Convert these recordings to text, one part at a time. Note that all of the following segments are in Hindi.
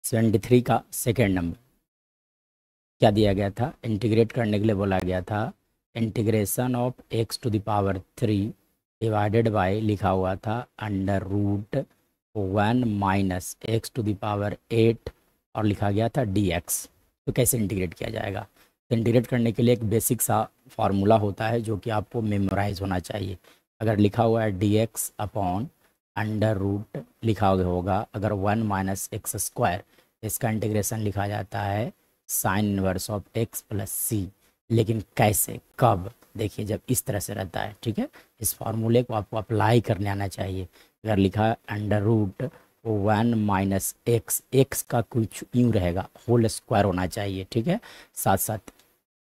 73 का सेकेंड नंबर क्या दिया गया था? इंटीग्रेट करने के लिए बोला गया था integration of x to the power 3 divided by, लिखा हुआ था under root 1 minus x to the power 8 और लिखा गया था dx। तो कैसे इंटीग्रेट किया जाएगा? तो इंटीग्रेट करने के लिए एक बेसिक सा फार्मूला होता है जो कि आपको मेमोराइज होना चाहिए। अगर लिखा हुआ है dx अपॉन अंडर रूट लिखा होगा अगर 1 माइनस एक्स स्क्वायर, इसका इंटीग्रेशन लिखा जाता है sine inverse of x plus c. लेकिन कैसे, कब? देखिए जब इस तरह से रहता है, ठीक है, इस फार्मूले को आपको अप्लाई करने आना चाहिए। अगर लिखा है under root 1 minus x, x का कुछ यूँ रहेगा, होल स्क्वायर होना चाहिए, ठीक है। साथ साथ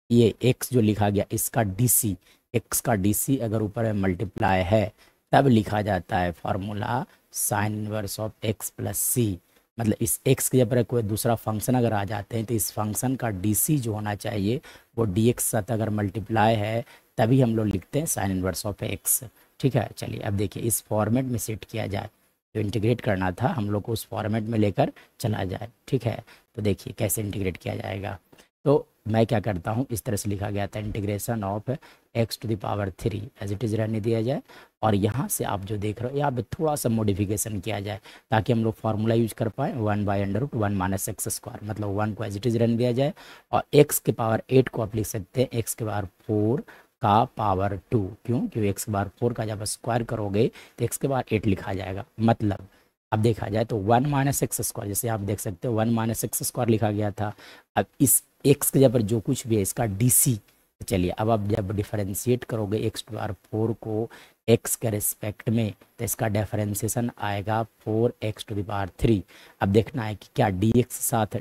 ये एक्स जो लिखा गया इसका डीसी, एक्स का डीसी अगर ऊपर में मल्टीप्लाई है तब लिखा जाता है formula sine inverse of x plus c. मतलब इस एक्स के ऊपर कोई दूसरा फंक्शन अगर आ जाते हैं तो इस फंक्शन का डीसी जो होना चाहिए वो डी एक्स साथ अगर मल्टीप्लाई है तभी हम लोग लिखते हैं साइन इनवर्स ऑफ एक्स। ठीक है, चलिए अब देखिए इस फॉर्मेट में सेट किया जाए। तो इंटीग्रेट करना था हम लोग को उस फॉर्मेट में लेकर चला जाए, ठीक है। तो देखिए कैसे इंटीग्रेट किया जाएगा। तो मैं क्या करता हूँ, इस तरह से लिखा गया था integration of x to the power 3 as it is रहने दिया जाए। और यहाँ से आप जो देख रहे हो यहाँ पे थोड़ा सा मॉडिफिकेशन किया जाए ताकि हम लोग फार्मूला यूज कर पाए 1 by under root 1 minus x square, मतलब 1 को एज इट इज़ रहने दिया जाए और एक्स के पावर 8 को आप लिख सकते हैं एक्स के पावर 4 का पावर 2। क्यों? क्योंकि एक्स के पावर 4 का जब आप स्क्वायर करोगे तो एक्स के पावर 8 लिखा जाएगा। मतलब अब देखा जाए तो 1 माइनस एक्स स्क्वायर, जैसे आप देख सकते हो 1 माइनस एक्स स्क्वायर लिखा गया था। अब इस एक्स के जब जो कुछ भी है इसका डीसी, चलिए अब आप जब डिफरेंशिएट करोगे एक्स टू पावर 4 को एक्स के रिस्पेक्ट में तो इसका डिफरेंशिएशन आएगा 4x टू द पावर 3। अब देखना है कि क्या डी एक्स साथ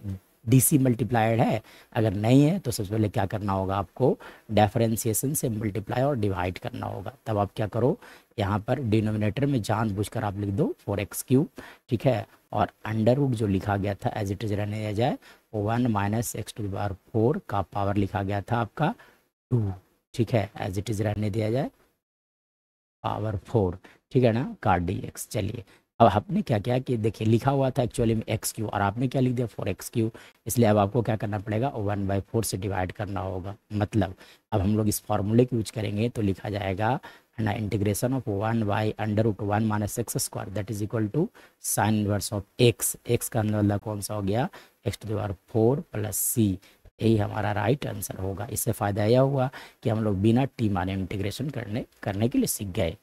डीसी मल्टीप्लाइड है। अगर नहीं है तो सबसे पहले क्या करना होगा, आपको डिफरेंशिएशन से मल्टीप्लाई और डिवाइड करना होगा। तब आप क्या करो, यहाँ पर डिनोमिनेटर में जानबूझकर आप लिख दो 4x³, ठीक है। और अंडर रूट जो लिखा गया था एज इट इज रहने दिया जाए 1 minus x to the power 4 का पावर लिखा गया था आपका 2, ठीक है, एज इट इज रहने दिया जाए पावर 4, ठीक है ना, का dx। चलिए अब आपने क्या किया कि देखिए लिखा हुआ था एक्चुअली में x³ और आपने क्या लिख दिया 4x³, इसलिए अब आपको क्या करना पड़ेगा 1/4 से डिवाइड करना होगा। मतलब अब हम लोग इस फॉर्मूले की यूज करेंगे तो लिखा जाएगा ना integration of 1 by under root 1 minus x square that is equal to sine inverse of x, x का मतलब कौन सा हो गया x to the power 4 plus c. यही हमारा राइट आंसर होगा। इससे फ़ायदा यह हुआ कि हम लोग बिना टी माने इंटीग्रेशन करने के लिए सीख गए।